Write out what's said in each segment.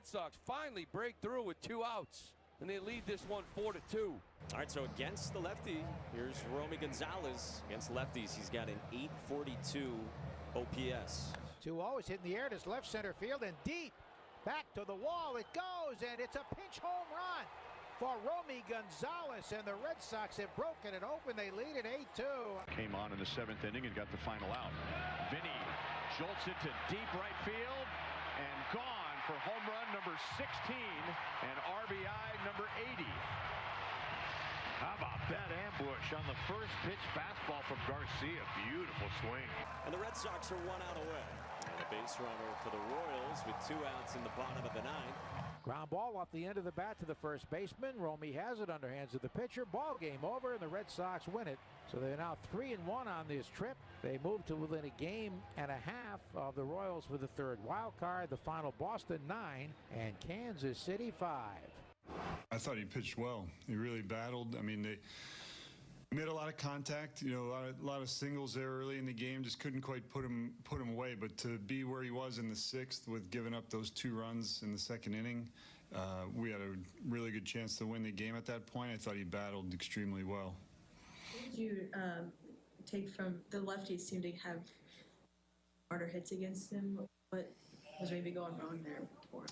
Red Sox finally break through with 2 outs, and they lead this one 4-2. All right, so against the lefty, here's Romy Gonzalez. Against lefties, he's got an 842 OPS. 2-0 is hit in the air to left center field and deep. Back to the wall it goes, and it's a pinch home run for Romy Gonzalez, and the Red Sox have broken it open. They lead at 8-2. Came on in the 7th inning and got the final out. Vinny jolts it to deep right field and gone for home run number 16 and RBI number 80. How about that ambush on the first pitch fastball from Garcia? Beautiful swing. And the Red Sox are 1 out away. And a base runner for the Royals with 2 outs in the bottom of the 9th. Ground ball off the end of the bat to the first baseman. Romy has it under hands of the pitcher. Ball game over, and the Red Sox win it. So they're now 3-1 on this trip. They move to within a game and a half of the Royals for the 3rd wild card. The final: Boston 9 and Kansas City 5. I thought he pitched well. He really battled. I mean, they made a lot of contact. You know, a lot of singles there early in the game. Just couldn't quite put him away. But to be where he was in the 6th with giving up those 2 runs in the 2nd inning, we had a really good chance to win the game at that point. I thought he battled extremely well. What did you take from the lefties? Seem to have harder hits against him. What was maybe going wrong there for him?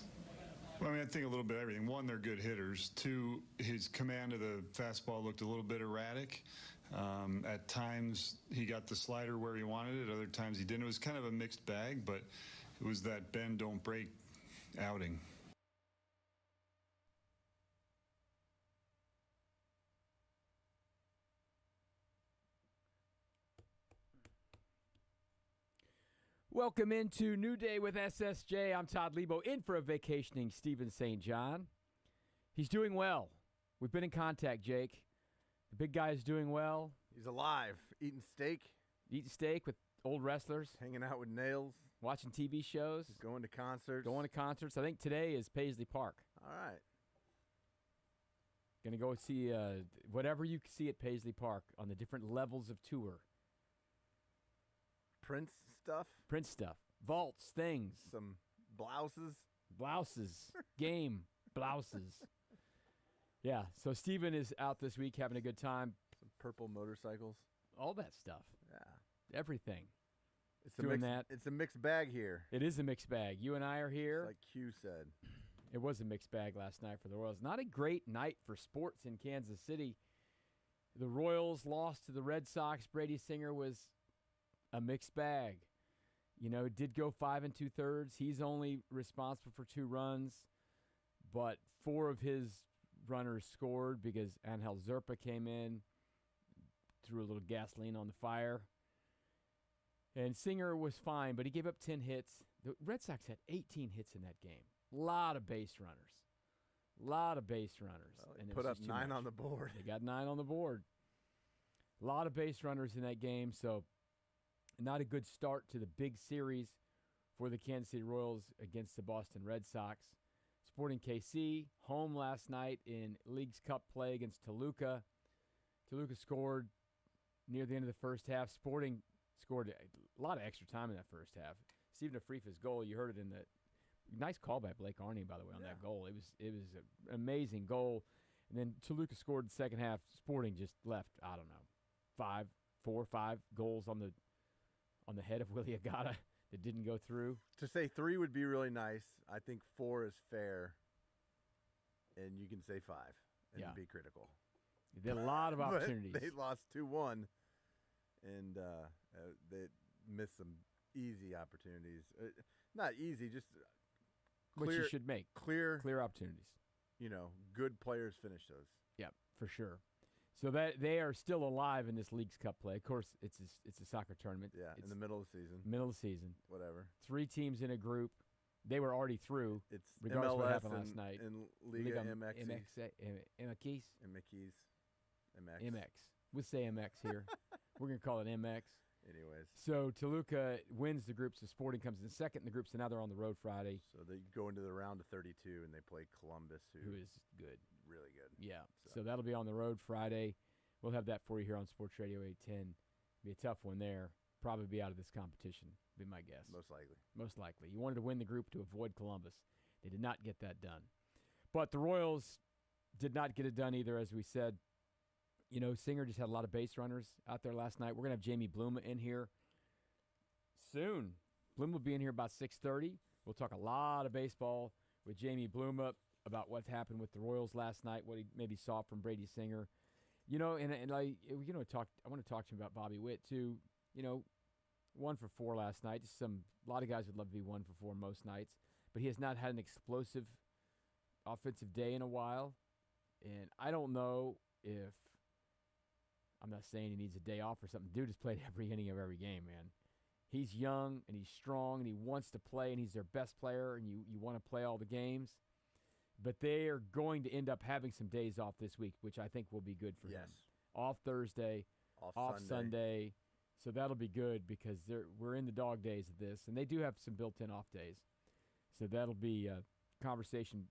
Well, I mean, I think a little bit of everything. 1, they're good hitters. 2, his command of the fastball looked a little bit erratic. At times, he got the slider where he wanted it. Other times, he didn't. It was kind of a mixed bag, but it was that bend, don't break outing. Welcome into New Day with SSJ. I'm Todd Leabo, in for a vacationing Steven St. John. He's doing well. We've been in contact, Jake. The big guy is doing well. He's alive, eating steak. Eating steak with old wrestlers. Hanging out with Nails. Watching TV shows. He's going to concerts. I think today is Paisley Park. All right. Going to go see whatever you see at Paisley Park on the different levels of tour. Prince stuff. Vaults, things. Some blouses. Game. Blouses. Yeah, so Steven is out this week having a good time. Some purple motorcycles. All that stuff. Yeah. Everything. It's doing that. It's a mixed bag here. It is a mixed bag. You and I are here. Just like Q said. It was a mixed bag last night for the Royals. Not a great night for sports in Kansas City. The Royals lost to the Red Sox. Brady Singer was a mixed bag. You know, did go 5 2/3. He's only responsible for 2 runs, but 4 of his runners scored because Angel Zerpa came in, threw a little gasoline on the fire. And Singer was fine, but he gave up 10 hits. The Red Sox had 18 hits in that game. A lot of base runners. Well, and put up 9 on the board. They got 9 on the board. A lot of base runners in that game, so not a good start to the big series for the Kansas City Royals against the Boston Red Sox. Sporting KC, home last night in Leagues Cup play against Toluca. Toluca scored near the end of the first half. Sporting scored a lot of extra time in that first half. Steven Afrifa's goal, you heard it in the nice call by Blake Arney, by the way, on that goal. It was an amazing goal. And then Toluca scored the second half. Sporting just left, I don't know, 4 or 5 goals on the head of Willie Agata that didn't go through. To say 3 would be really nice. I think 4 is fair, and you can say 5 and be critical. They had a lot of opportunities. They lost 2-1, and they missed some easy opportunities. Not easy, just clear. Which you should make. Clear opportunities. You know, good players finish those. Yeah, for sure. So that they are still alive in this Leagues Cup play. Of course, it's a soccer tournament. Yeah, it's in the middle of the season. Whatever. 3 teams in a group. They were already through. It's regardless MLS of what happened last night. And Liga MX. MX. We'll say MX here. We're going to call it MX. Anyways. So Toluca wins the group, so Sporting comes in second in the group, so now they're on the road Friday. So they go into the round of 32, and they play Columbus, who is good. Really good. Yeah, so that'll be on the road Friday. We'll have that for you here on Sports Radio 810. Be a tough one there. Probably be out of this competition, be my guess. Most likely. Most likely. You wanted to win the group to avoid Columbus. They did not get that done. But the Royals did not get it done either, as we said. You know, Singer just had a lot of base runners out there last night. We're going to have Jaime Bluma in here soon. Bluma will be in here about 6:30. We'll talk a lot of baseball with Jaime Bluma about what happened with the Royals last night, what he maybe saw from Brady Singer. You know, and I want to talk to him about Bobby Witt too. You know, 1 for 4 last night. A lot of guys would love to be 1 for 4 most nights, but he has not had an explosive offensive day in a while. And I don't know if, I'm not saying he needs a day off or something. Dude has played every inning of every game, man. He's young and he's strong and he wants to play and he's their best player and you want to play all the games. But they are going to end up having some days off this week, which I think will be good for him. Off Thursday, off Sunday. So that'll be good because we're in the dog days of this. And they do have some built-in off days. So that'll be a conversation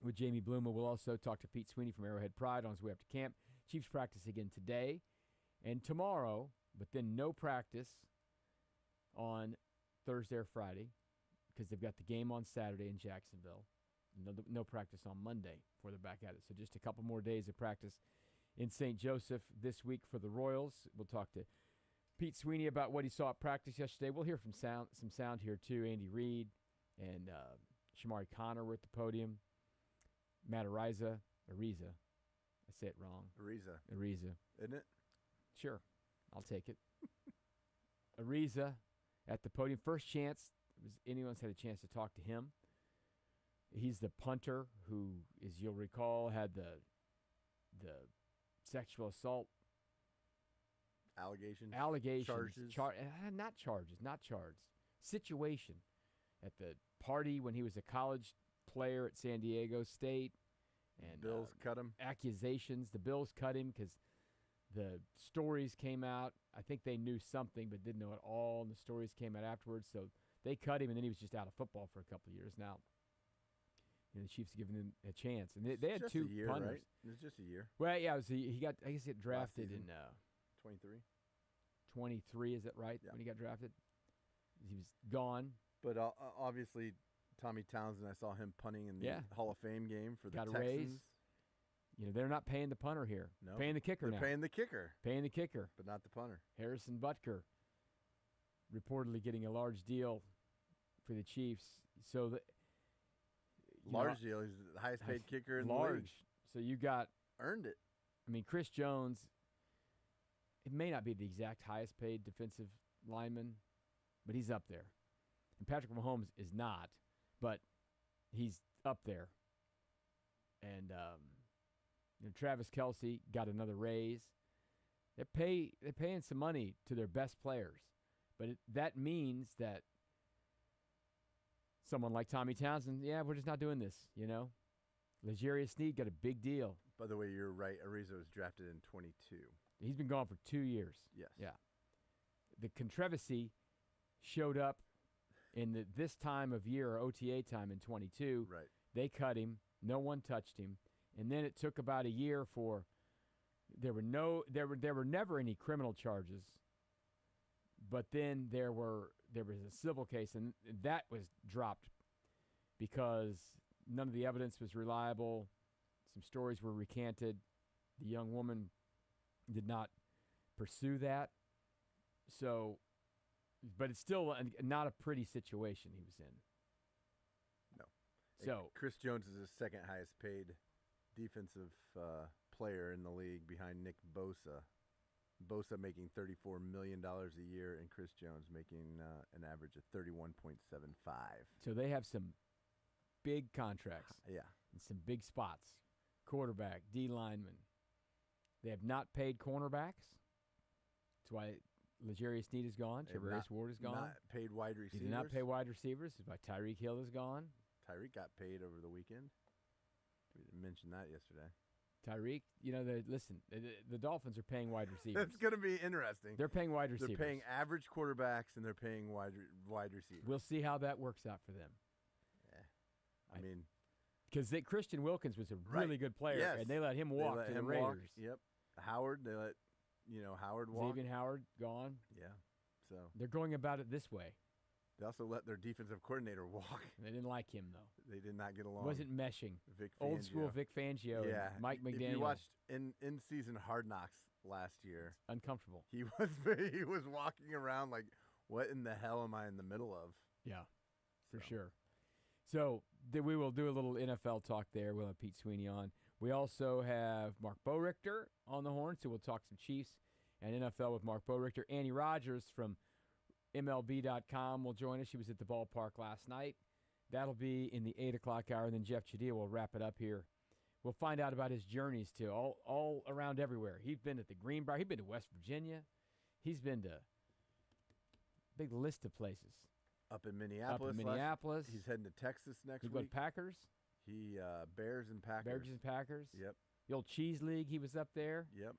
with Jaime Bluma. We'll also talk to Pete Sweeney from Arrowhead Pride on his way up to camp. Chiefs practice again today and tomorrow, but then no practice on Thursday or Friday because they've got the game on Saturday in Jacksonville. No practice on Monday before they're back at it. So just a couple more days of practice in St. Joseph this week for the Royals. We'll talk to Pete Sweeney about what he saw at practice yesterday. We'll hear some sound here too. Andy Reid and Shamari Connor were at the podium. Matt Ariza. I say it wrong. Ariza. Isn't it? Sure. I'll take it. Ariza at the podium. First chance anyone's had a chance to talk to him. He's the punter who, as you'll recall, had the sexual assault allegations. Not charged. Situation at the party when he was a college player at San Diego State. And Bills cut him. Accusations. The Bills cut him because the stories came out. I think they knew something but didn't know it all, and the stories came out afterwards. So they cut him, and then he was just out of football for a couple of years. Now, the Chiefs giving him a chance, and they had just 2 a year, punters. Right? It was just a year. Well, yeah, he got. I guess he got drafted in 23. 23. Is that right? Yeah. When he got drafted, he was gone. But obviously, Tommy Townsend, I saw him punting in the Hall of Fame game for the got a Texans. raise. You know, they're not paying the punter here. No, paying the kicker they're now. paying the kicker, but not the punter. Harrison Butker reportedly getting a large deal for the Chiefs. So the large deal. He's the highest paid kicker in the league. So you got earned it. I mean, Chris Jones. It may not be the exact highest paid defensive lineman, but he's up there. And Patrick Mahomes is not, but he's up there. And Travis Kelce got another raise. They're paying some money to their best players, but that means that someone like Tommy Townsend, we're just not doing this. You know, L'Jarius Sneed got a big deal. By the way, you're right. Ariza was drafted in 22. He's been gone for 2 years. Yes. Yeah. The controversy showed up in this time of year, or OTA time in 22. Right. They cut him. No one touched him. And then it took about a year for there were never any criminal charges. But then there was a civil case, and that was dropped because none of the evidence was reliable. Some stories were recanted. The young woman did not pursue that. So, but it's still not a pretty situation he was in. No. So Chris Jones is the second highest paid defensive player in the league behind Nick Bosa. Bosa making $34 million a year, and Chris Jones making an average of $31.75. So they have some big contracts. Yeah. And some big spots. Quarterback, D lineman. They have not paid cornerbacks. That's why L'Jarius Sneed is gone. Charvarius Ward is gone. Not paid wide receivers. They did not pay wide receivers. That's why Tyreek Hill is gone. Tyreek got paid over the weekend. We didn't mention that yesterday. Tyreek, the Dolphins are paying wide receivers. It's going to be interesting. They're paying wide receivers. They're paying average quarterbacks, and they're paying wide receivers. We'll see how that works out for them. Yeah. I mean, because Christian Wilkins was a really good player, and they let him walk to the Raiders. Yep. Howard, they let Howard walk. Xavier Howard gone. Yeah. So they're going about it this way. They also let their defensive coordinator walk. They didn't like him, though. They did not get along. Wasn't meshing. Vic Old Fangio. school Vic Fangio Yeah. and Mike McDaniel. If you watched in-season Hard Knocks last year, uncomfortable. he was walking around like, what in the hell am I in the middle of? Yeah, for sure. So we will do a little NFL talk there. We'll have Pete Sweeney on. We also have Mark Borichter on the horn, so we'll talk some Chiefs and NFL with Mark Borichter. Annie Rogers from MLB.com will join us. She was at the ballpark last night. That'll be in the 8 o'clock hour. And then Jeff Chadilla will wrap it up here. We'll find out about his journeys, too, all around everywhere. He's been at the Greenbrier. He's been to West Virginia. He's been to a big list of places. Up in Minneapolis. He's heading to Texas next week. He's Packers. He Bears and Packers. Bears and Packers. Yep. The old Cheese League, he was up there. Yep.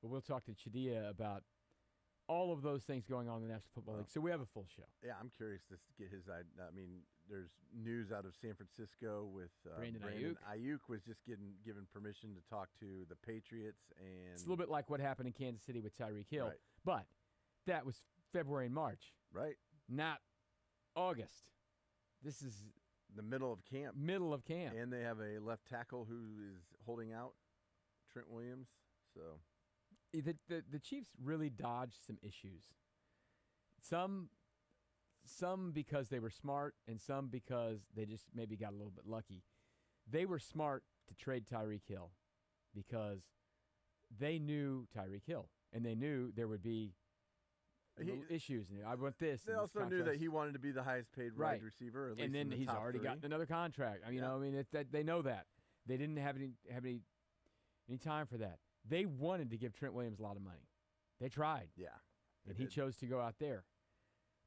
But we'll talk to Chadilla about all of those things going on in the National Football League. So we have a full show. Yeah, I'm curious to get his. I mean, there's news out of San Francisco with Brandon Ayuk. Ayuk. Ayuk was just given permission to talk to the Patriots, and It's a little bit like what happened in Kansas City with Tyreek Hill. Right. But that was February and March. Right. Not August. This is the middle of camp. And they have a left tackle who is holding out, Trent Williams. So the Chiefs really dodged some issues. Some because they were smart, and some because they just maybe got a little bit lucky. They were smart to trade Tyreek Hill because they knew Tyreek Hill, and they knew there would be little issues. And I want this. They also knew that he wanted to be the highest paid wide receiver. At least and then in the he's top already three. gotten another contract. They know that. They didn't have any time for that. They wanted to give Trent Williams a lot of money. They tried. Yeah. And he chose to go out there.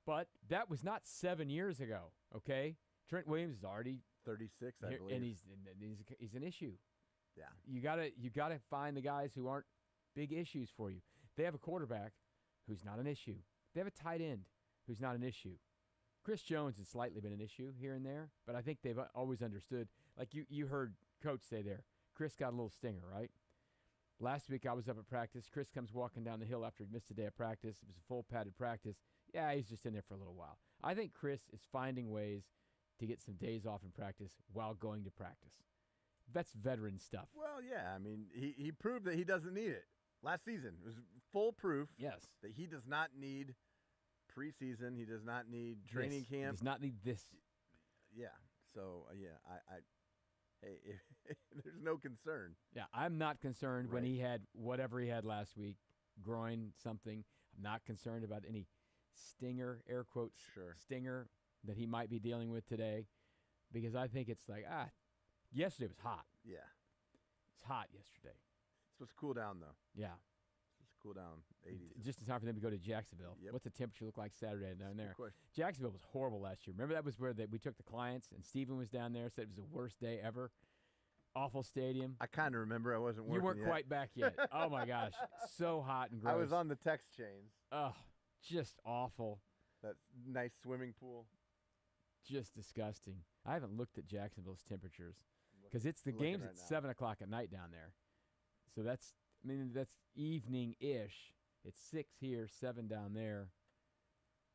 But that was not 7 years ago, okay? Trent Williams is already 36, I believe. And he's an issue. Yeah. You gotta find the guys who aren't big issues for you. They have a quarterback who's not an issue. They have a tight end who's not an issue. Chris Jones has slightly been an issue here and there, but I think they've always understood. Like you heard Coach say there, Chris got a little stinger, right? Last week I was up at practice. Chris comes walking down the hill after he missed a day of practice. It was a full padded practice. Yeah, he's just in there for a little while. I think Chris is finding ways to get some days off in practice while going to practice. That's veteran stuff. Well, yeah. I mean, he proved that he doesn't need it. Last season, it was full proof that he does not need preseason. He does not need training camp. He does not need this. Yeah. So, hey, there's no concern. Yeah, I'm not concerned when he had whatever he had last week, groin, something. I'm not concerned about any stinger, air quotes, stinger that he might be dealing with today, because I think it's like, yesterday was hot. Yeah. It's hot yesterday. It's supposed to cool down, though. Yeah. It's supposed to cool down, 80s. Just in time for them to go to Jacksonville. Yep. What's the temperature look like Saturday down there? Good question. Jacksonville was horrible last year. Remember that was where we took the clients, and Steven was down there, said it was the worst day ever. Awful stadium. I kind of remember. I wasn't working You weren't yet. quite back yet. Oh, my gosh. So hot and gross. I was on the text chains. Oh, just awful. That nice swimming pool. Just disgusting. I haven't looked at Jacksonville's temperatures because the game's right at now. 7 o'clock at night down there. So that's evening-ish. It's 6 here, 7 down there.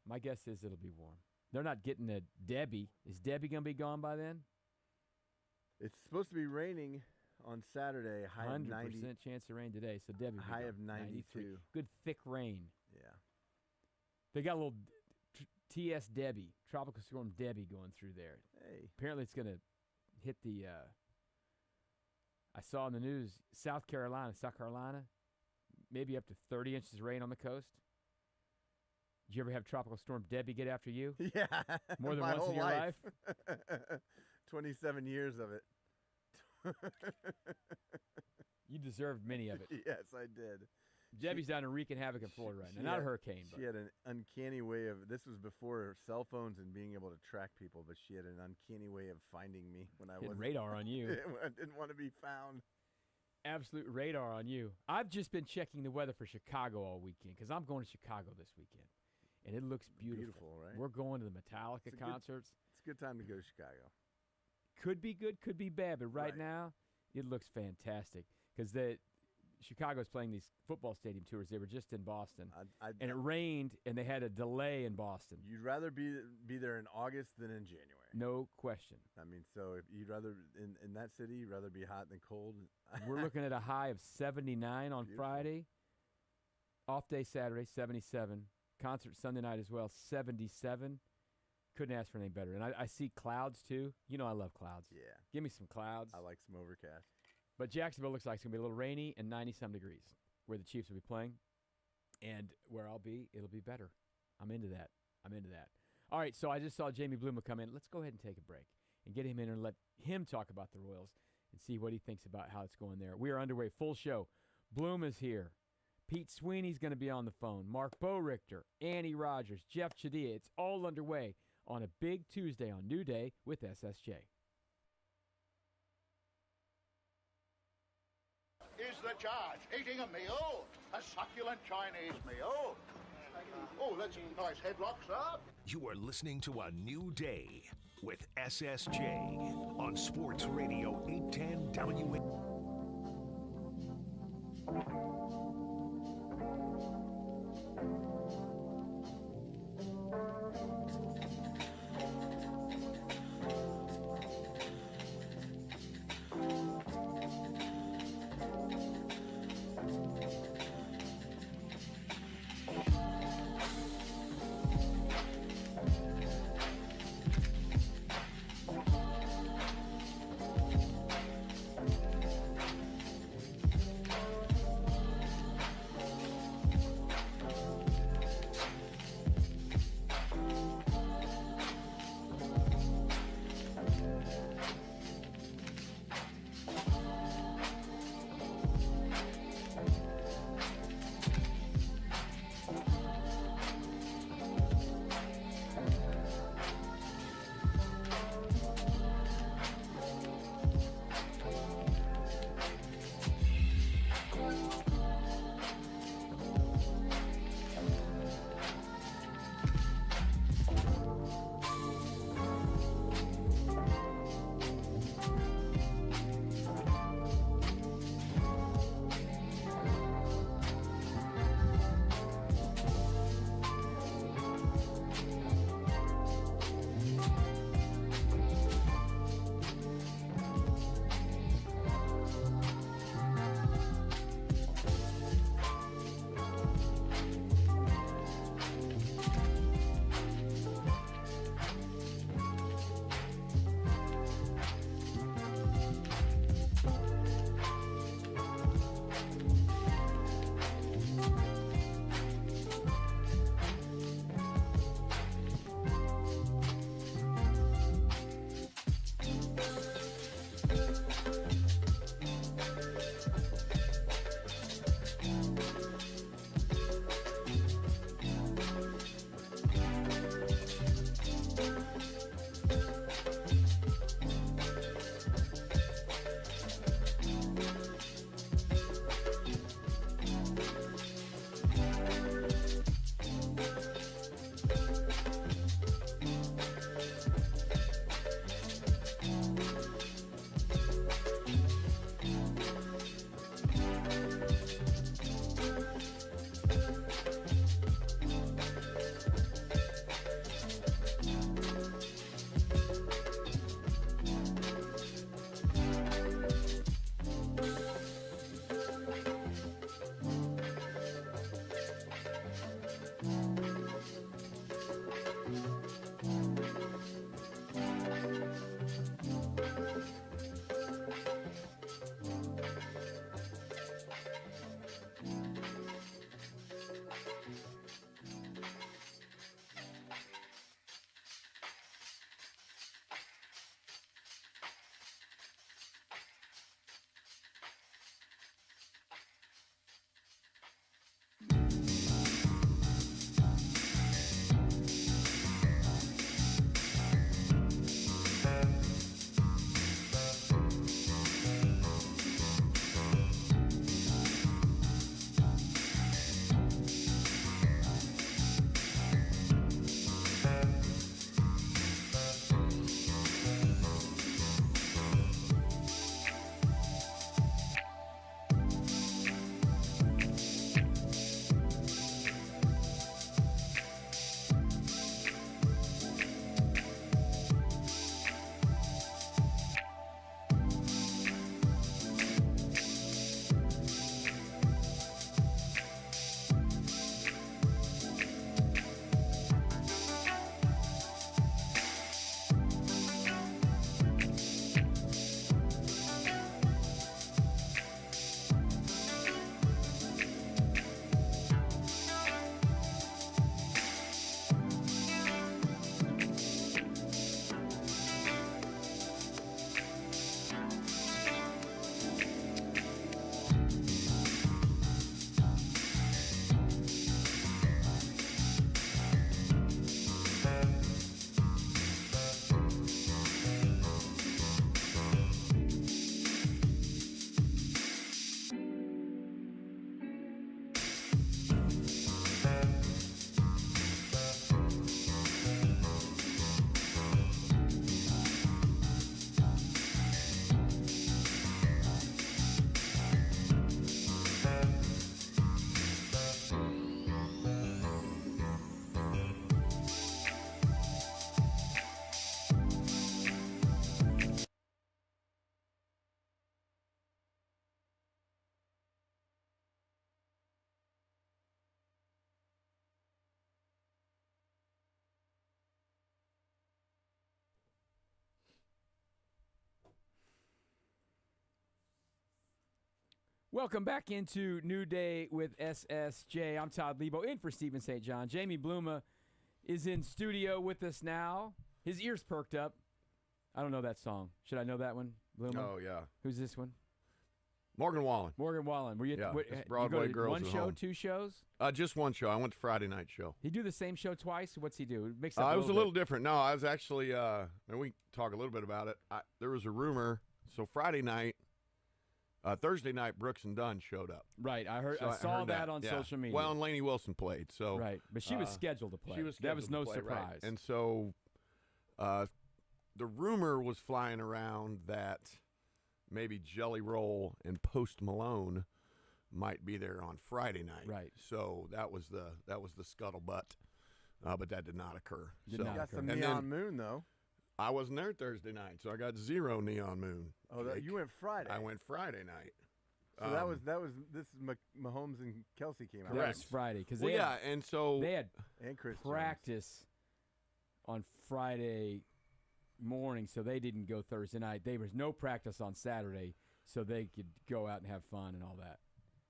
My guess is it'll be warm. They're not getting a Debbie. Is Debbie going to be gone by then? It's supposed to be raining on Saturday. High 100% of 90. chance of rain today. So Debbie will be High gone. of 92. Good thick rain. Yeah. They got a little TS Debbie, Tropical Storm Debbie going through there. Hey. Apparently it's going to hit the I saw in the news, South Carolina, maybe up to 30 inches of rain on the coast. Did you ever have Tropical Storm Debbie get after you? Yeah. More than my once whole in your life? 27 years of it. You deserved many of it. Yes, I did. Debbie's down in wreaking havoc in Florida right now. Not a hurricane. She had an uncanny way of, this was before cell phones and being able to track people, but she had an uncanny way of finding me when I was radar on you. I didn't want to be found. Absolute radar on you. I've just been checking the weather for Chicago all weekend because I'm going to Chicago this weekend. And it looks beautiful. Right? We're going to the Metallica concerts. It's a good time to go to Chicago. Could be good, could be bad, but right now it looks fantastic because Chicago's playing these football stadium tours. They were just in Boston, and it I- rained, and they had a delay in Boston. You'd rather be there in August than in January. No question. I mean, so if you'd rather in that city, you'd rather be hot than cold. We're looking at a high of 79 on Beautiful. Friday. Off day Saturday, 77. Concert Sunday night as well, 77. Couldn't ask for anything better. And I see clouds, too. You know I love clouds. Yeah, Give me some clouds. I like some overcast. But Jacksonville looks like it's going to be a little rainy and 90-some degrees where the Chiefs will be playing. And where I'll be, it'll be better. I'm into that. All right, so I just saw Jaime Bluma come in. Let's go ahead and take a break and get him in and let him talk about the Royals and see what he thinks about how it's going there. We are underway, full show. Bluma's here. Pete Sweeney's going to be on the phone. Mark Borichter, Annie Rogers, Jeff Chadilla. It's all underway on a big Tuesday on New Day with SSJ. Is the charge eating a meal? A succulent Chinese meal? Oh, that's a nice headlock, sir. You are listening to A New Day with SSJ on Sports Radio 810 WN. Welcome back into New Day with SSJ. I'm Todd Leabo, in for Stephen St. John. Jaime Bluma is in studio with us now. His ears perked up. I don't know that song. Should I know that one, Bluma? Oh, yeah. Who's this one? Morgan Wallen. Morgan Wallen. Were you, Yeah, what, it's Broadway you go to Girls one at show, Home. 2 shows? Just one show. I went to Friday night show. He do the same show twice? What's he do? Mix up It was a little bit. different. No, I was actually, and we can talk a little bit about it. There was a rumor. So Friday night, Thursday night, Brooks and Dunn showed up. Right. I So saw heard that on yeah. social media. Well, and Lainey Wilson played. So right. But she was scheduled to play. She was that was no scheduled to play, right. surprise. And so the rumor was flying around that maybe Jelly Roll and Post Malone might be there on Friday night. Right. So that was the scuttlebutt, but that did not occur. You got some Neon Moon though. I wasn't there Thursday night, so I got 0 Neon Moon. Oh, you went Friday. I went Friday night. So this is Mahomes and Kelsey came out. That was Friday because and so they had and Chris practice on Friday morning, so they didn't go Thursday night. There was no practice on Saturday, so they could go out and have fun and all that.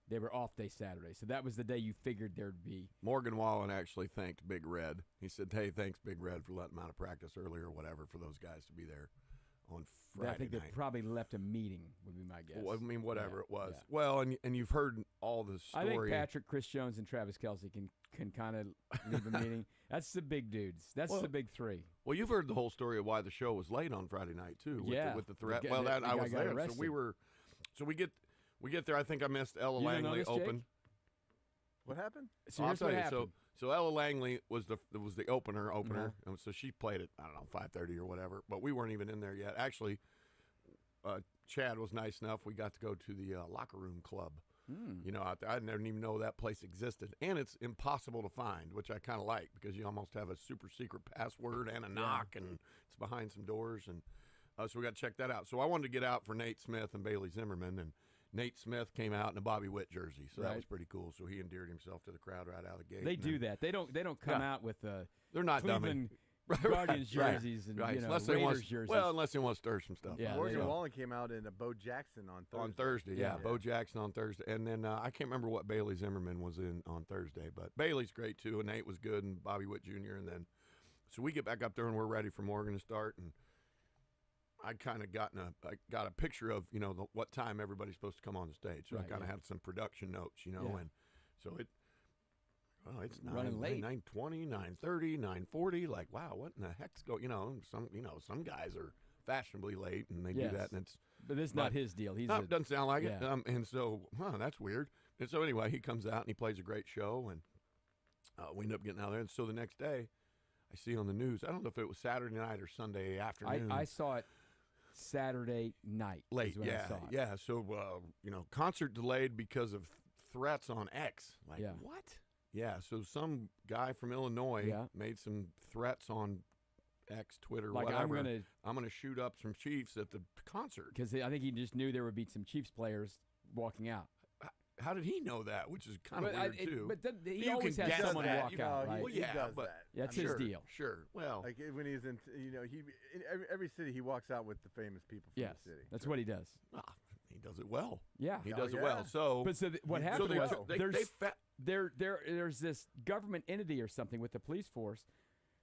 They were off day Saturday, so that was the day you figured there'd be. Morgan Wallen actually thanked Big Red. He said, "Hey, thanks Big Red for letting them out of practice early or whatever for those guys to be there on Friday I think night." they probably left a meeting, would be my guess. Well, I mean, whatever Yeah, it was. yeah. Well, and you've heard all the story. I think Patrick, Chris Jones, and Travis Kelce can kind of leave a meeting. That's the big dudes. That's the big 3. Well, you've heard the whole story of why the show was late on Friday night too. With the threat. The Well, guy I was got there, arrested. so we were. So we get there. I think I missed Ella You didn't know Langley this, Jake? open. What happened? So I'll here's tell what you. happened. So Ella Langley was the opener. Uh-huh. So she played at 5:30 or whatever. But we weren't even in there yet. Actually, Chad was nice enough. We got to go to the locker room club. You know, out there. I didn't even know that place existed, and it's impossible to find, which I kind of like because you almost have a super secret password and a knock, and it's behind some doors, and so we got to check that out. So I wanted to get out for Nate Smith and Bailey Zimmerman, and Nate Smith came out in a Bobby Witt jersey, so that was pretty cool. So he endeared himself to the crowd right out of the gate. They do that. They don't come out with they're not Cleveland Guardians jerseys and unless Raiders jerseys. Well, unless they want to stir some stuff. Yeah, Morgan Wallen came out in a Bo Jackson on Thursday. On Thursday, Bo Jackson on Thursday. And then I can't remember what Bailey Zimmerman was in on Thursday, but Bailey's great too, and Nate was good, and Bobby Witt Jr. And then, so we get back up there, and we're ready for Morgan to start, and I kind of I got a picture of, what time everybody's supposed to come on the stage. So I kind of had some production notes, and so it's running late. 9:20, 9:30, 9:40. Like, wow, what in the heck's going? Some guys are fashionably late, and they do that, and But this is not his deal. It doesn't sound like it. Yeah. And so, that's weird. And so anyway, he comes out and he plays a great show, and we end up getting out there. And so the next day, I see on the news. I don't know if it was Saturday night or Sunday afternoon. I saw it Saturday night. Late, is when I saw it. yeah. So concert delayed because of threats on X. Like what? Yeah, so some guy from Illinois made some threats on X, Twitter, like whatever. I'm gonna shoot up some Chiefs at the concert because I think he just knew there would be some Chiefs players walking out. How did he know that? Which is kind of weird too. But he always has someone to walk out. Right? He does that. That's his deal. Sure. Well, like when he's in, he in every city he walks out with the famous people from the city. That's what he does. He does it well. Yeah, he does it well. So, but what happened was there's there's this government entity or something with the police force.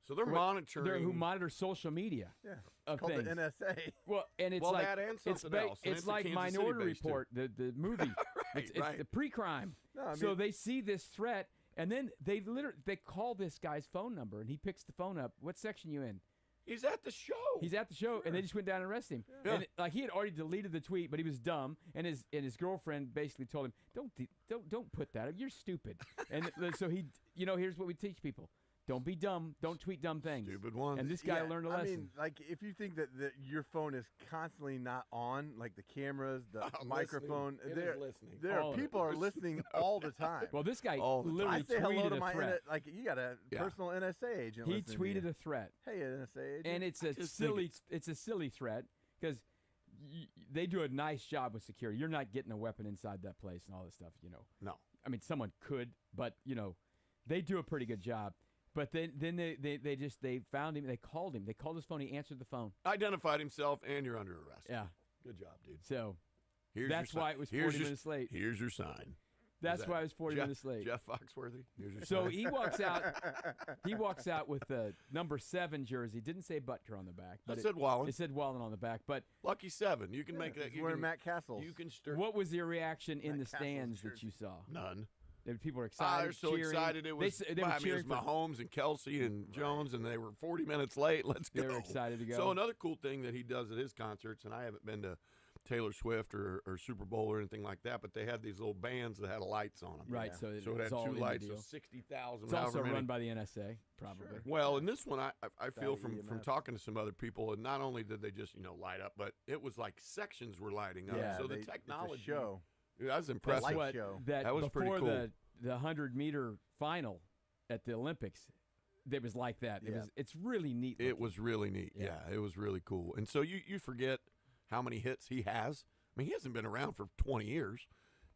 So they're monitoring. Who monitor social media. Yeah, of called things. the NSA. Well, and it's like that and something else. It's like Minority Report, the movie. It's the pre-crime. No, so they see this threat, and then they call this guy's phone number, and he picks the phone up. What section you in? He's at the show. He's at the show, and they just went down and arrested him. Yeah. And he had already deleted the tweet, but he was dumb, and his girlfriend basically told him, "Don't put that up. You're stupid." And so he, here's what we teach people: don't be dumb. Don't tweet dumb things. Stupid ones. And this guy learned a lesson. I mean, like if you think that your phone is constantly not on, like the cameras, the microphone, people are listening all the time. Well, this guy literally I say tweeted hello to a my threat. you got a personal NSA agent. He tweeted a threat. Hey, NSA agent. And it's a silly threat because they do a nice job with security. You're not getting a weapon inside that place and all this stuff. No. I mean, someone could, but they do a pretty good job. But then they found him. They called him. They called his phone. He answered the phone. Identified himself, and you're under arrest. Yeah. Good job, dude. So That's why it was 40 minutes late. Here's your sign. That's why it was 40 minutes late. Jeff Foxworthy. Here's your So sign. he walks out. He walks out with the number 7 jersey. Didn't say Butker on the back. But it said Wallen. It said Wallen on the back. But Lucky 7. You can make that. He's wearing Matt Castles. You can stir. What was your reaction in Matt the Castle's stands jersey. that you saw? None. People were excited. They're so cheering. excited. It was. They were cheering it was Mahomes and Kelsey and Jones, and they were 40 minutes late. Let's go. They were excited to go. So another cool thing that he does at his concerts, and I haven't been to Taylor Swift or Super Bowl or anything like that, but they had these little bands that had lights on them. Right. So So it had all 2 in the lights, deal. so 60,000. It's also run by the NSA, probably. Sure. Well, in this one, I feel from EMF. talking to some other people, and not only did they just light up, but it was like sections were lighting up. Yeah, So the it's a technology show. Yeah, I was impressed. light What, show. That was pretty before cool. the 100-meter final at the Olympics, it was like that. It's really neat. It was really neat. Yeah, it was really cool. And so you forget how many hits he has. I mean, he hasn't been around for 20 years.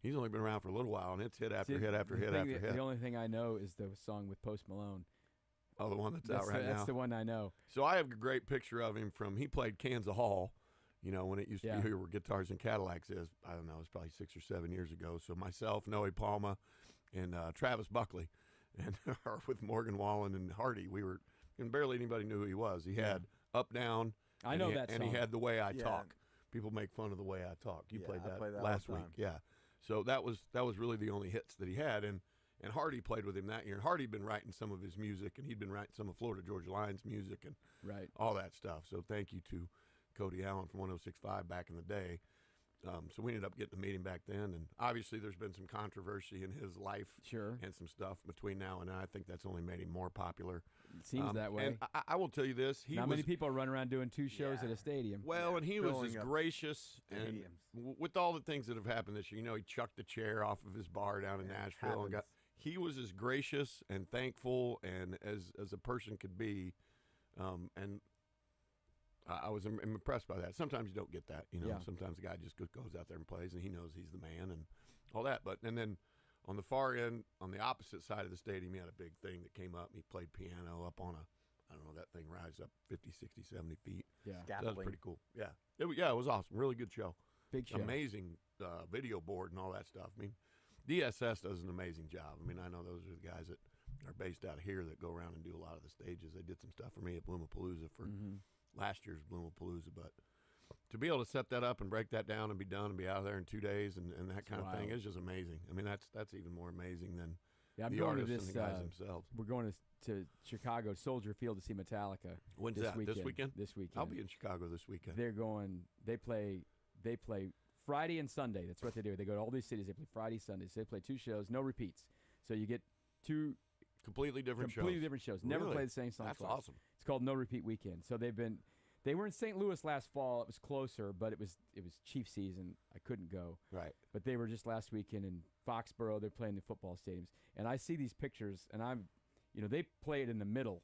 He's only been around for a little while, and it's hit after hit after hit after hit. The only thing I know is the song with Post Malone. Oh, the one that's out right now. That's the one I know. So I have a great picture of him he played Kansas Hall, when it used to be here where Guitars and Cadillacs is. I don't know, it was probably 6 or 7 years ago. So myself, Noe Palma, and Travis Buckley, and with Morgan Wallen and Hardy, and barely anybody knew who he was. He had Up Down. I know that and song. he had The Way I Talk. People make fun of The Way I Talk. You played that, play that last all the week. time. Yeah. So that was really the only hits that he had, and Hardy played with him that year. And Hardy had been writing some of his music, and he'd been writing some of Florida Georgia Line's music and all that stuff. So thank you to Cody Allen from 106.5 back in the day. So we ended up getting to meet him back then, and obviously there's been some controversy in his life and some stuff between now and then. I think that's only made him more popular. It seems that way. And I will tell you this. Not many people run around doing 2 shows at a stadium. Well, and he was filling as up gracious, and with all the things that have happened this year, he chucked a chair off of his bar down in Nashville. And he was as gracious and thankful and as a person could be, and I was impressed by that. Sometimes you don't get that, Sometimes the guy just goes out there and plays, and he knows he's the man and all that. And then on the far end, on the opposite side of the stadium, he had a big thing that came up. And he played piano up on I don't know, that thing rises up 50, 60, 70 feet. Yeah. So that was pretty cool. Yeah. It was awesome. Really good show. Big show. Amazing video board and all that stuff. I mean, DSS does an amazing job. I mean, I know those are the guys that are based out of here that go around and do a lot of the stages. They did some stuff for me at Bloomapalooza for last year's Bloomapalooza, but to be able to set that up and break that down and be done and be out of there in 2 days and that kind of thing is just amazing. I mean, that's even more amazing than I'm the going artists to this, and the guys themselves. We're going to Chicago, Soldier Field, to see Metallica. When's this that? Weekend. This weekend? This weekend. I'll be in Chicago this weekend. They play Friday and Sunday. That's what they do. They go to all these cities. They play Friday, Sunday. So they play 2 shows, no repeats. So you get 2 completely different shows. Never Really? play the same song That's twice. awesome. It's called No Repeat Weekend. So they were in St. Louis last fall. It was closer, but it was Chief season. I couldn't go. Right. But they were just last weekend in Foxborough. They're playing the football stadiums, and I see these pictures, and they play it in the middle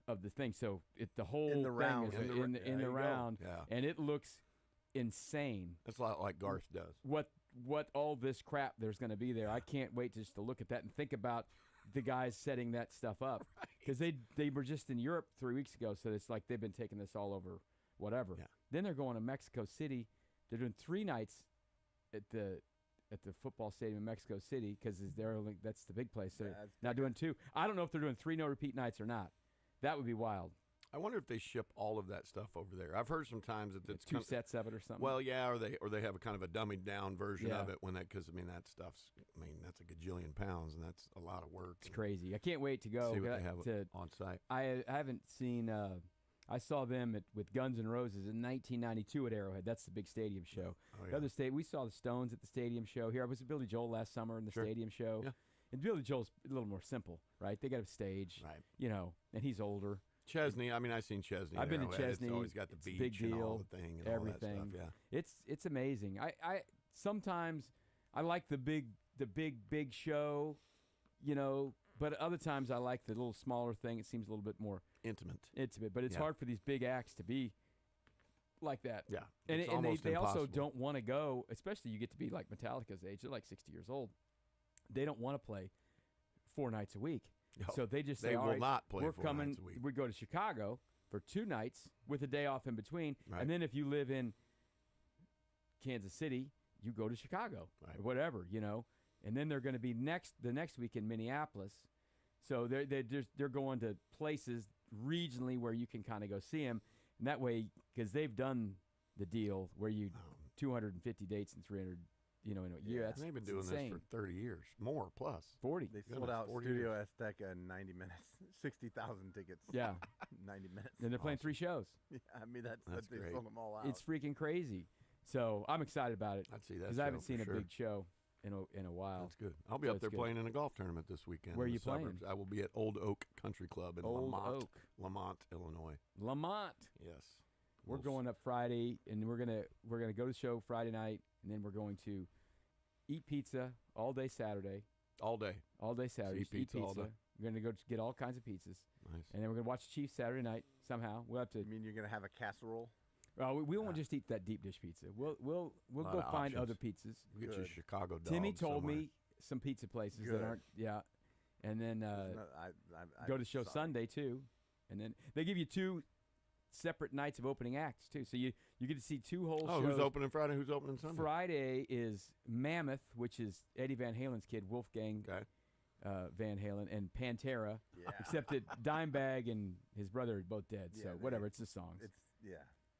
of the thing, so the whole In the thing round. is in the round, and it looks insane. That's a lot like Garth does. What all this crap there's going to be there. I can't wait just to look at that and think about the guys setting that stuff up, because they were just in Europe 3 weeks ago, so it's like they've been taking this all over whatever. Yeah. Then they're going to Mexico City. They're doing 3 nights at the football stadium in Mexico City, because that's the big place. So not doing 2. I don't know if they're doing 3 no repeat nights or not. That would be wild. I wonder if they ship all of that stuff over there. I've heard sometimes that it's 2 sets of it or something. Well, yeah, or they have a kind of a dummied down version of it because that stuff's that's a gajillion pounds, and that's a lot of work. It's crazy. I can't wait to go. See what they have on site. I haven't seen. I saw them with Guns N' Roses in 1992 at Arrowhead. That's the big stadium show. Oh, yeah. The other state, we saw the Stones at the stadium show here. I was at Billy Joel last summer in the stadium show. Yeah. And Billy Joel's a little more simple, right? They got a stage, right? And he's older. Chesney, I've seen Chesney. I've been to Chesney. It's always got the beach big deal, and all the thing and everything. all that stuff. Yeah, it's amazing. I sometimes I like the big show, but other times I like the little smaller thing. It seems a little bit more intimate. But it's hard for these big acts to be like that. Yeah, and they also don't want to go, especially you get to be like Metallica's age. They're like 60 years old. They don't want to play 4 nights a week. No, so they just say, they all will right, not play we're 4 coming. nights a week. We go to Chicago for 2 nights with a day off in between. Right. And then if you live in Kansas City, you go to Chicago Right. or whatever, And then they're going to be the next week in Minneapolis. So they're going to places regionally where you can kind of go see them. And that way, because they've done the deal where you 250 dates and 300, in a year. That's they've been doing insane. this for 30 years, more plus. 40. They sold out 40 Studio years. Azteca in 90 minutes. 60,000 tickets. Yeah. 90 minutes. And they're playing 3 shows. Yeah, I mean, that's they great. sold them all out. It's freaking crazy. So I'm excited about it. I'd see that because I haven't show seen for a sure. big show in a while. That's good. I'll be So up there it's good. playing in a golf tournament this weekend. Where in are you the suburbs. playing? I will be at Old Oak Country Club in Old Lamont, Oak. Lamont, Illinois. Lamont. Yes. We're We'll going up Friday, and we're gonna go to the show Friday night, and then we're going to eat pizza all day Saturday. all day. All day Saturday. Eat pizza all day. We're gonna go get all kinds of pizzas, Nice. and then we're gonna watch the Chiefs Saturday night somehow. We'll have to. You mean you're going to have a casserole? We won't just eat that deep dish pizza. We'll Lot go of find options. other pizzas. We'll get you a Good. Chicago dog. Timmy told somewhere. me some pizza places Good. that aren't. Yeah, and then go to the show sorry. Sunday too, and then they give you 2 separate nights of opening acts too. So you get to see 2 whole Oh, shows. who's opening Friday? Who's opening Sunday? Friday is Mammoth, which is Eddie Van Halen's kid, Wolfgang Okay. Van Halen, and Pantera. Yeah. Except that Dimebag and his brother are both dead. Yeah, So whatever, it's the songs. It's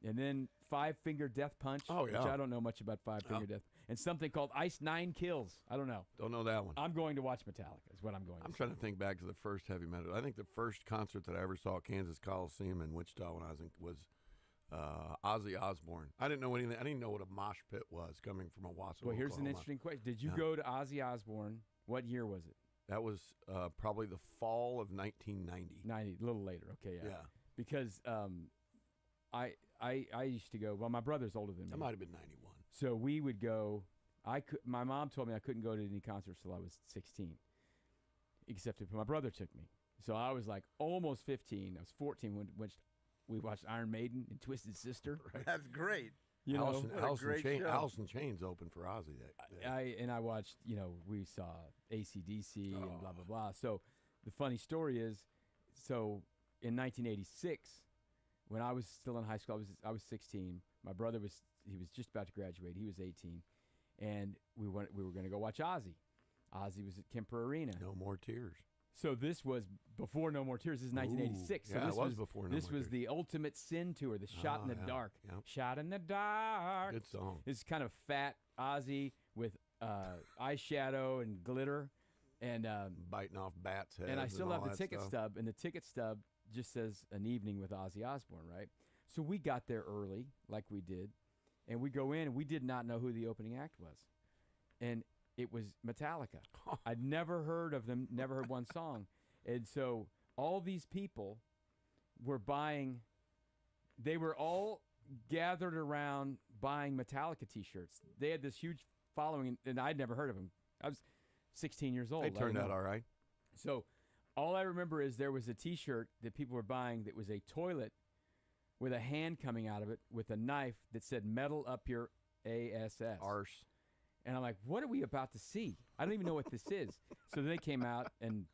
And then Five Finger Death Punch, Oh, which yeah. I don't know much about Five Finger Death, and something called Ice 9 Kills. I don't know. Don't know that one. I'm going to watch Metallica. Is what I'm going. I'm to trying to think back to the first heavy metal. I think the first concert that I ever saw at Kansas Coliseum in Wichita when I was Ozzy Osbourne. I didn't know anything. I didn't know what a mosh pit was coming from Owasso. Well, here's an Oklahoma. interesting question. Did you Yeah. go to Ozzy Osbourne? What year was it? That was probably the fall of 1990. 90, a little later. Okay, yeah. Yeah. Because I used to go. Well, my brother's older than me. That might have been 91. So we would go. My mom told me I couldn't go to any concerts till I was 16, except if my brother took me. So I was like almost 15. I was 14 when we watched Iron Maiden and Twisted Sister. That's great. You know, Alice in Chains opened for Ozzy that day. I watched. We saw AC/DC and blah blah blah. So the funny story is, so in 1986, when I was still in high school, I was 16. My brother was just about to graduate. He was 18, and we were going to go watch Ozzy. Ozzy was at Kemper Arena. No More Tears. So this was before No More Tears. This is 1986. Ooh, so yeah, this it was before No This More was Tears. the Ultimate Sin tour, the Shot in the yeah, Dark. yep. Shot in the Dark. Good song. This kind of fat Ozzy with eyeshadow and glitter, and biting off bats' heads. and I still all have the that ticket stuff. stub, and the ticket stub just says An Evening with Ozzy Osbourne, right? So we got there early, like we did, and we go in, and we did not know who the opening act was, and it was Metallica. I'd never heard of them, never heard one song, and so all these people were buying. They were all gathered around buying Metallica T-shirts. They had this huge following, and I'd never heard of them. I was 16 years old. They I turned didn't out know. all right. So all I remember is there was a T-shirt that people were buying that was a toilet with a hand coming out of it with a knife that said "Metal up your ass." Arse. And I'm like, what are we about to see? I don't even know what this is. So they came out, and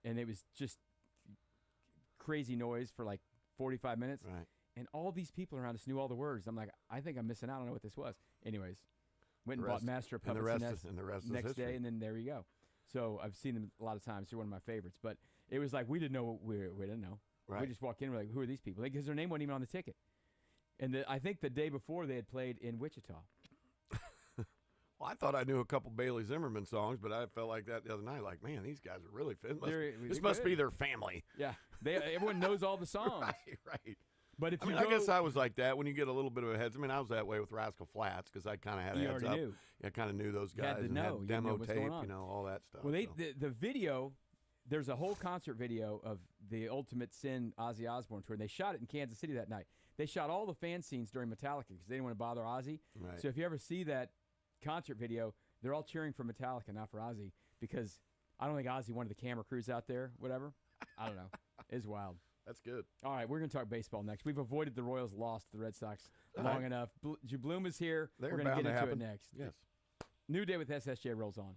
it was just crazy noise for like 45 minutes. Right. And all these people around us knew all the words. I'm like, I think I'm missing out. I don't know what this was. Anyways, went and The bought rest- Master of and the Puppets rest is- and the rest is next day, history. and then there you go. So I've seen them a lot of times. They're one of my favorites. But it was like we didn't know. We didn't know. Right. We just walked in. We're like, who are these people? Because their name wasn't even on the ticket. And I think the day before they had played in Wichita. Well, I thought I knew a couple Bailey Zimmerman songs, but I felt like that the other night. Like, man, these guys are really fit. This must be their family. Yeah, everyone knows all the songs. Right. But if I you mean, go, I guess I was like that when you get a little bit of a heads. I mean, I was that way with Rascal Flatts because I kind of had a You heads already up. knew. I kind of knew those You had guys to and know. had You demo knew what's tape, going on. all that stuff. well, so. the video, there's a whole concert video of the Ultimate Sin Ozzy Osbourne tour, and they shot it in Kansas City that night. They shot all the fan scenes during Metallica because they didn't want to bother Ozzy. Right. So if you ever see that concert video, they're all cheering for Metallica, not for Ozzy, because I don't think Ozzy wanted the camera crews out there, whatever. I don't know. It's wild. That's good. All right, we're going to talk baseball next. We've avoided the Royals' loss to the Red Sox All long right. enough. Bloom is here. They're we're going to bound get to into happen. it next. Yes. New Day with SSJ rolls on.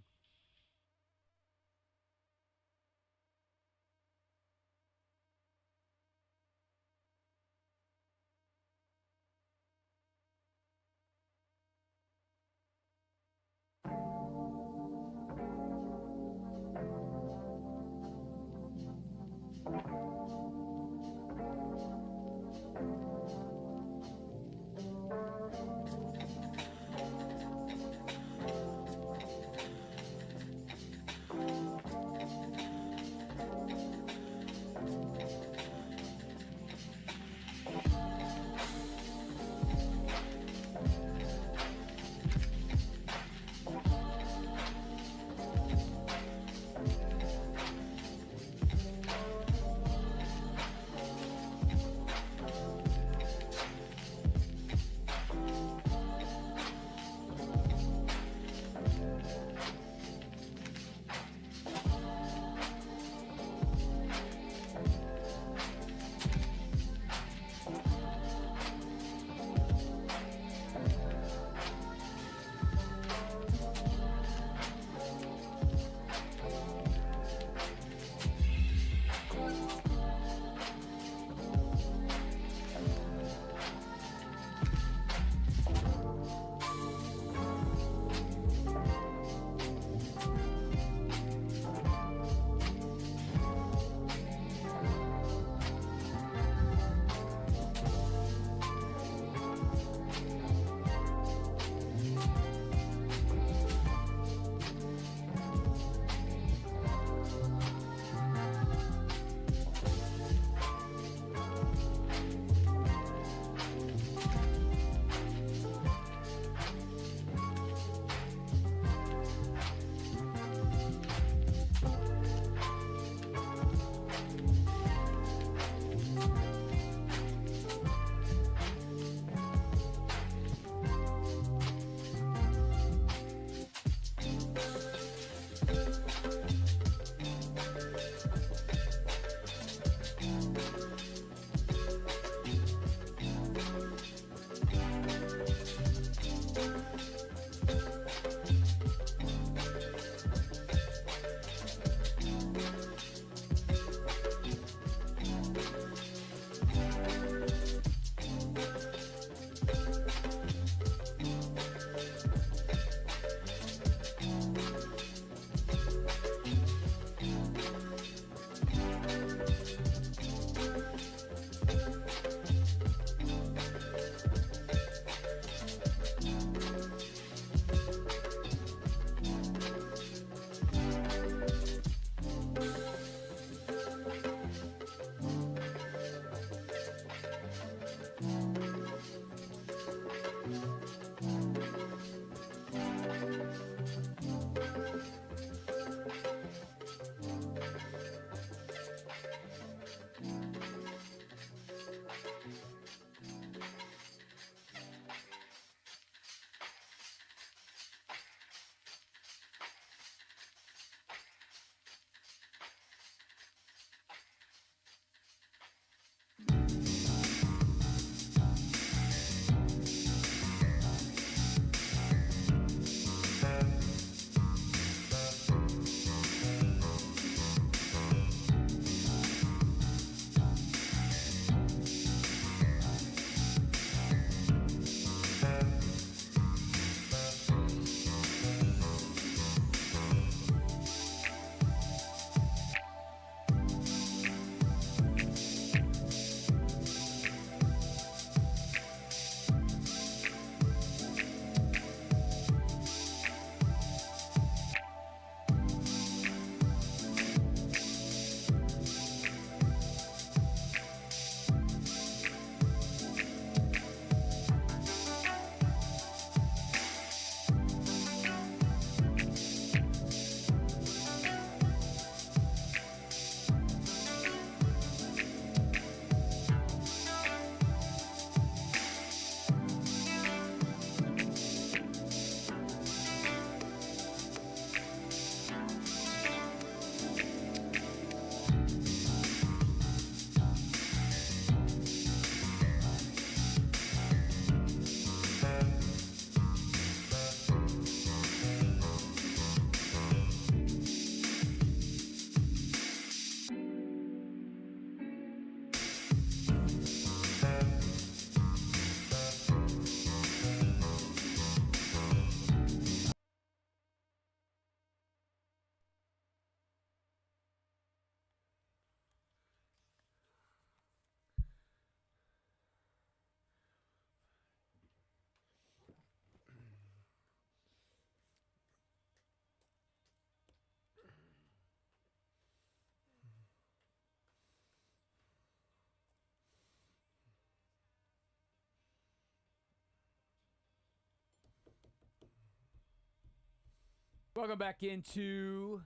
Welcome back into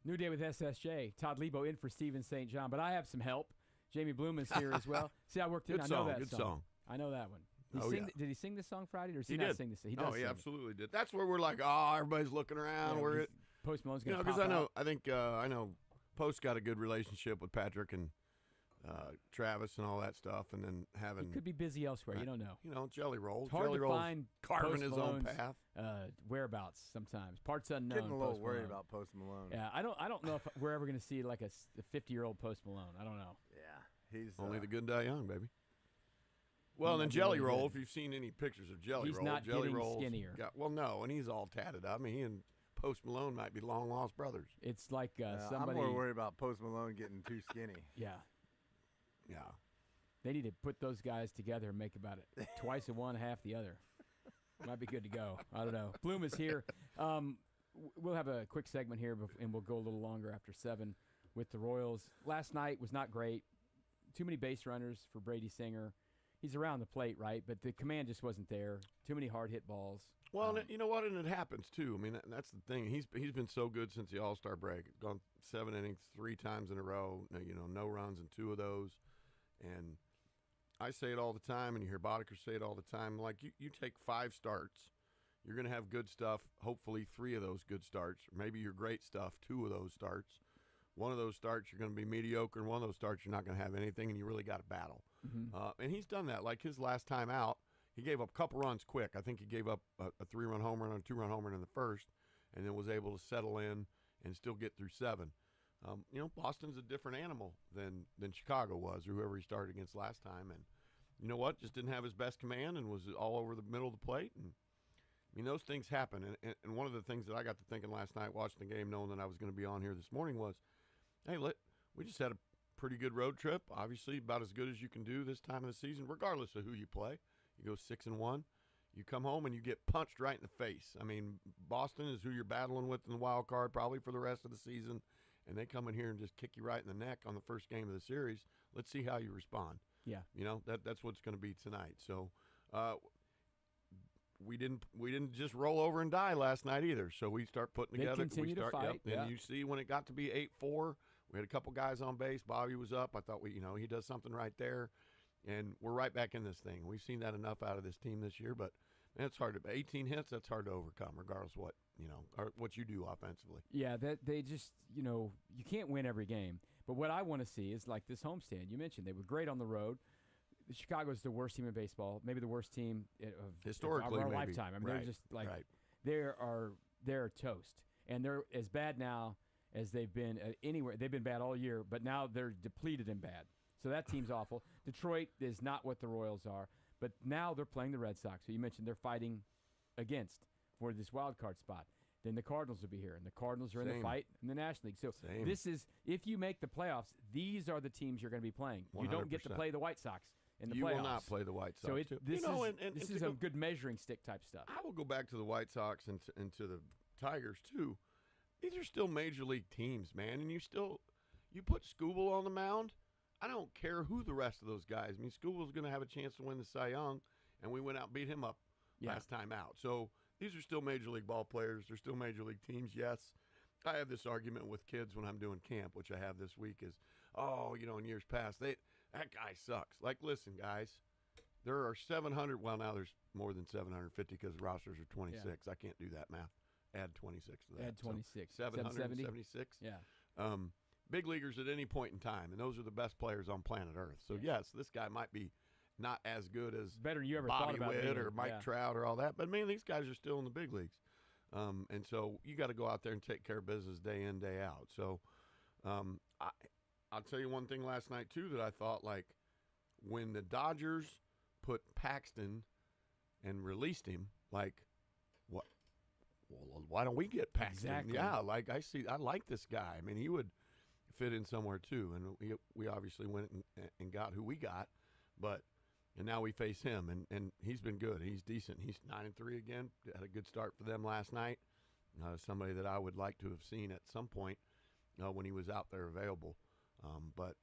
New Day with SSJ. Todd Leabo in for Steven St. John, but I have some help. Jaime Bluma is here as well. See, I worked in. Good I know song, that good song. song. I know that one. Did he sing this song Friday, or does he not did. sing this? He does. He sing absolutely did. That's where we're like, oh, everybody's looking around. Yeah, we're at, Post Malone's going to because I know Post got a good relationship with Patrick and Travis and all that stuff, and then having he could be busy elsewhere. You don't know. Jelly Roll. It's hard Jelly to Roll's find carving Post his Malone's, own path. Whereabouts sometimes. Parts unknown. Getting a little Post worried Malone. about Post Malone. Yeah, I don't know if we're ever going to see like a 50-year-old Post Malone. I don't know. Yeah, he's Only the good die young, baby. Well, and then might be Jelly really Roll, good. if you've seen any pictures of Jelly He's Roll, not Jelly getting Roll's skinnier. no, and he's all tatted up. I mean, he and Post Malone might be long lost brothers. It's like somebody. I'm more worried about Post Malone getting too skinny. Yeah. Yeah. They need to put those guys together and make about it twice of one, half the other. Might be good to go. I don't know. Bloom is here. We'll have a quick segment here, and we'll go a little longer after 7 with the Royals. Last night was not great. Too many base runners for Brady Singer. He's around the plate, right? But the command just wasn't there. Too many hard hit balls. Well, and you know what? And it happens too. I mean, that's the thing. He's been so good since the All-Star break. Gone 7 innings 3 times in a row. No runs in 2 of those. And I say it all the time, and you hear Boddicker say it all the time. Like, you take 5 starts, you're going to have good stuff, hopefully 3 of those good starts. Or maybe your great stuff, 2 of those starts. One of those starts, you're going to be mediocre, and one of those starts, you're not going to have anything, and you really got to battle. Mm-hmm. And he's done that. Like his last time out, he gave up a couple runs quick. I think he gave up a 3-run home run and a 2-run home run in the first, and then was able to settle in and still get through 7. Boston's a different animal than Chicago was, or whoever he started against last time. And you know what? Just didn't have his best command and was all over the middle of the plate. And I mean, those things happen. And one of the things that I got to thinking last night watching the game, knowing that I was going to be on here this morning, was, hey, we just had a pretty good road trip. Obviously, about as good as you can do this time of the season, regardless of who you play. You go 6-1. You come home and you get punched right in the face. I mean, Boston is who you're battling with in the wild card probably for the rest of the season. And they come in here and just kick you right in the neck on the first game of the series. Let's see how you respond. Yeah. That's what's going to be tonight. So we didn't just roll over and die last night either. So we start putting They together. continue to fight. And you see when it got to be 8-4, we had a couple guys on base. Bobby was up. I thought he does something right there. And we're right back in this thing. We've seen that enough out of this team this year, but man, it's hard to 18 hits. That's hard to overcome, regardless what or what you do offensively. Yeah, that they just you can't win every game. But what I want to see is like this homestand. You mentioned they were great on the road. Chicago's the worst team in baseball, maybe the worst team historically of our maybe. lifetime. I mean, Right. they're just like Right. they're toast, and they're as bad now as they've been anywhere. They've been bad all year, but now they're depleted and bad. So that team's awful. Detroit is not what the Royals are, but now they're playing the Red Sox, who you mentioned they're fighting against for this wild card spot. Then the Cardinals will be here, and the Cardinals are in the fight in the National League. So this is, if you make the playoffs, these are the teams you're going to be playing. 100%. You don't get to play the White Sox in the playoffs. You will not play the White Sox. So this is a good measuring stick type stuff. I will go back to the White Sox and to the Tigers too. These are still major league teams, man, and you put Skubal on the mound. I don't care who the rest of those guys. I mean, Skubal's going to have a chance to win the Cy Young, and we went out and beat him up last time out. So these are still major league ball players. They're still major league teams, yes. I have this argument with kids when I'm doing camp, which I have this week, is, in years past, that guy sucks. Like, listen, guys, there are 700. Well, now there's more than 750 because rosters are 26. Yeah. I can't do that math. Add 26 to that. Add 26. So 776. Yeah. Big leaguers at any point in time, and those are the best players on planet Earth. So, yes, this guy might be not as good as better than you ever Bobby thought about Witt being, or Mike Trout or all that, but, man, these guys are still in the big leagues. And so you got to go out there and take care of business day in, day out. So I'll tell you one thing last night, too, that I thought, like, when the Dodgers put Paxton and released him, like, what? Well, why don't we get Paxton? Exactly. Yeah, like, I like this guy. I mean, he would fit in somewhere, too. And we obviously went and got who we got. And now we face him, and he's been good. He's decent. He's 9-3 again. Had a good start for them last night. Somebody that I would like to have seen at some point when he was out there available. But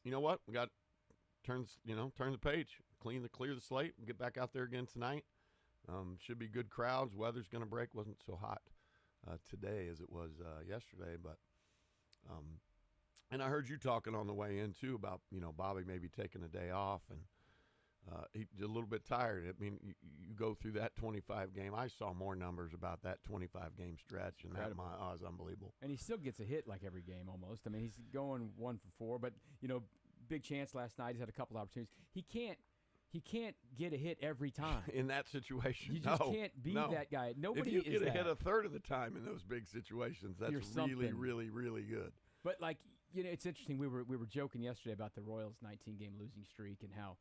you know what? We got turn the page, clear the slate, and get back out there again tonight. Should be good crowds. Weather's going to break. Wasn't so hot today as it was yesterday. But and I heard you talking on the way in too about Bobby maybe taking a day off, and he's a little bit tired. I mean, you go through that 25 game. I saw more numbers about that 25 game stretch, and that was unbelievable. And he still gets a hit like every game almost. I mean, he's going 1 for 4, but big chance last night. He's had a couple opportunities. He can't get a hit every time in that situation. You just can't be that guy. Nobody if you is get a that. hit a third of the time in those big situations, that's really, really, really good. But it's interesting. We were joking yesterday about the Royals' 19-game losing streak and how,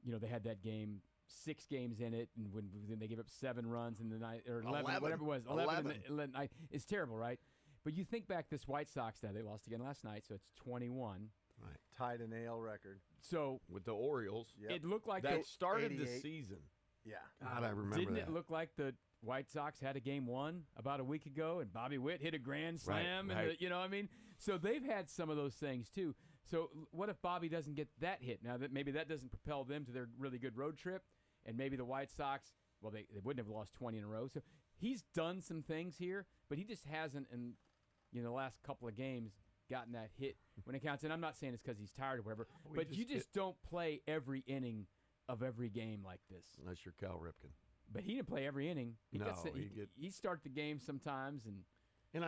they had that game 6 games in it, and when they gave up 7 runs in the night or 11, whatever it was, 11. It's terrible, right? But you think back this White Sox day, they lost again last night, so it's 21. Right, tied an AL record. So with the Orioles, it looked like that started 88. the season. Yeah, God, I remember. Didn't that. it look like the White Sox had a game 1 about a week ago, and Bobby Witt hit a grand slam, right. And so they've had some of those things too. So what if Bobby doesn't get that hit? Now that maybe that doesn't propel them to their really good road trip, and maybe the White Sox, well, they wouldn't have lost 20 in a row. So he's done some things here, but he just hasn't in the last couple of games gotten that hit when it counts. And I'm not saying it's because he's tired or whatever, but you just don't play every inning of every game like this. Unless you're Cal Ripken. But he didn't play every inning. He started the game sometimes, and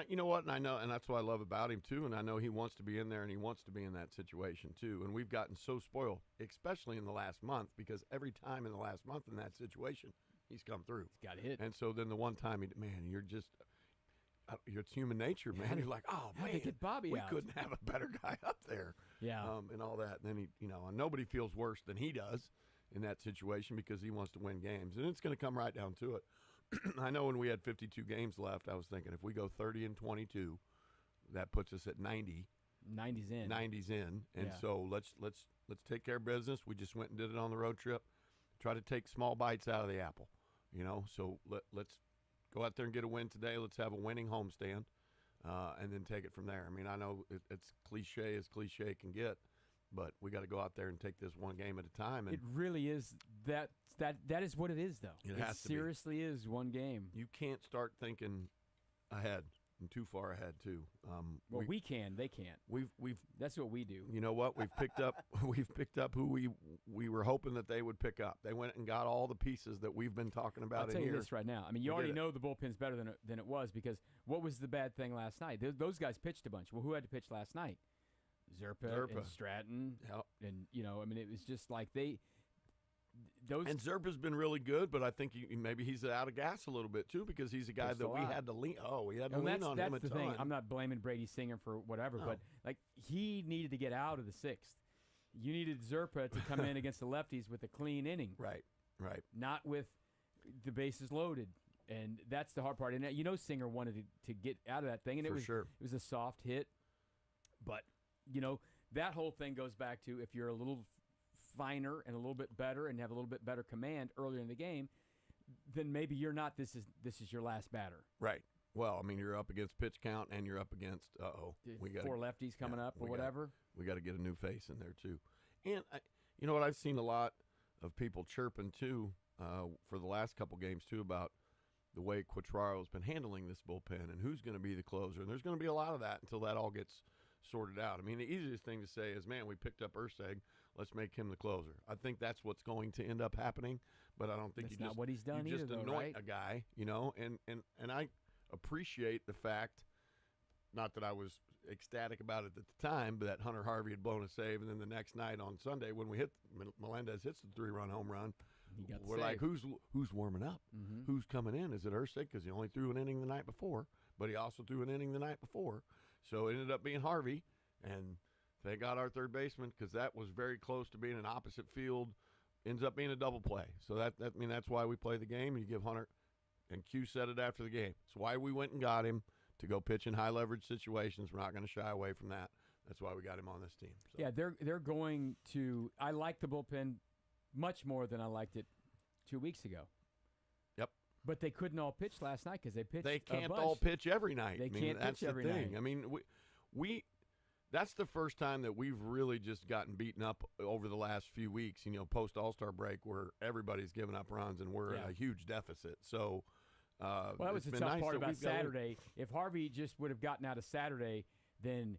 you know what? And I know, and that's what I love about him too. And I know he wants to be in there, and he wants to be in that situation too. And we've gotten so spoiled, especially in the last month, because every time in the last month in that situation, he's come through. He's got a hit. And so then the one time, it's human nature, man. You're like, oh man, get Bobby we out. couldn't have a better guy up there. Yeah. And all that. And then and nobody feels worse than he does in that situation because he wants to win games, and it's going to come right down to it. I know when we had 52 games left, I was thinking if we go 30-22, that puts us at 90. 90's in. 90's in, and so let's take care of business. We just went and did it on the road trip. Try to take small bites out of the apple, So let's go out there and get a win today. Let's have a winning homestand, and then take it from there. I mean, I know it's cliche as cliche can get, but we got to go out there and take this one game at a time. And it really is that is what it is, though. It has to be. Seriously is one game. You can't start thinking ahead and too far ahead too. We can. They can't. We've that's what we do. You know what? We've picked up who we were hoping that they would pick up. They went and got all the pieces that we've been talking about. I'll tell you this right now. I mean, you already know the bullpen's better than it was, because what was the bad thing last night? Those guys pitched a bunch. Well, who had to pitch last night? Zerpa. And Stratton. Yep. And I mean, it was just like And Zerpa's been really good, but I think maybe he's out of gas a little bit too, because he's a guy that we had to lean. We had to lean on him a ton. That's the thing. I'm not blaming Brady Singer for whatever, but he needed to get out of the 6th. You needed Zerpa to come in against the lefties with a clean inning. Right. Not with the bases loaded, and that's the hard part. And Singer wanted to get out of that thing, and it was a soft hit, but that whole thing goes back to if you're a little finer and a little bit better and have a little bit better command earlier in the game, then maybe you're not. This is your last batter. Right. Well, I mean, you're up against pitch count, and you're up against we got 4 lefties coming up or whatever. We got to get a new face in there too. And you know what? I've seen a lot of people chirping too for the last couple games too about the way Quatraro's been handling this bullpen and who's going to be the closer. And there's going to be a lot of that until that all gets sorted out. I mean, the easiest thing to say is, man, we picked up Urseg. Let's make him the closer. I think that's what's going to end up happening, but I don't think that's not what he's done you either, just though, anoint right? a guy, and I appreciate the fact, not that I was ecstatic about it at the time, but that Hunter Harvey had blown a save, and then the next night on Sunday when we Melendez hits the 3-run home run, we're like, who's warming up? Mm-hmm. Who's coming in? Is it Ursig? Because he only threw an inning the night before, but he also threw an inning the night before. So it ended up being Harvey, and they got our third baseman because that was very close to being an opposite field. Ends up being a double play. So that's why we play the game, and you give Hunter, and Q said it after the game. It's why we went and got him to go pitch in high leverage situations. We're not going to shy away from that. That's why we got him on this team. So. Yeah, they're going to. I like the bullpen much more than I liked it 2 weeks ago. Yep. But they couldn't all pitch last night because they pitched. They can't all pitch every night. They can't that's pitch every the thing. night. I mean, we that's the first time that we've really just gotten beaten up over the last few weeks. Post All-Star break, where everybody's giving up runs and we're in a huge deficit. So Well, that was the tough part about Saturday. If Harvey just would have gotten out of Saturday, then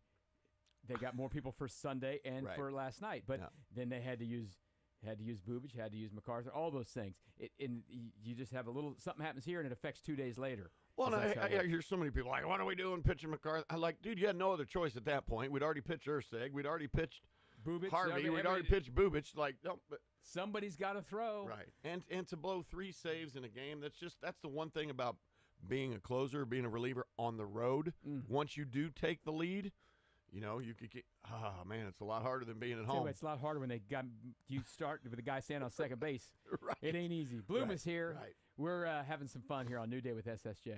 they got more people for Sunday and for last night. But then they had to use Bubic, had to use MacArthur, all those things. And you just have a little something happens here and it affects 2 days later. Well, I hear so many people like, what are we doing pitching MacArthur? I'm like, dude, you had no other choice at that point. We'd already pitched Erceg. We'd already pitched Bubic, Harvey. We'd already pitched Bubic. Like, no, but somebody's got to throw. Right. And to blow 3 saves in a game, that's the one thing about being a closer, being a reliever on the road. Once you do take the lead, you could get, man, it's a lot harder than being at home. It's a lot harder when you start with the guy standing on second base. It ain't easy. Bloomer's here. We're having some fun here on New Day with SSJ.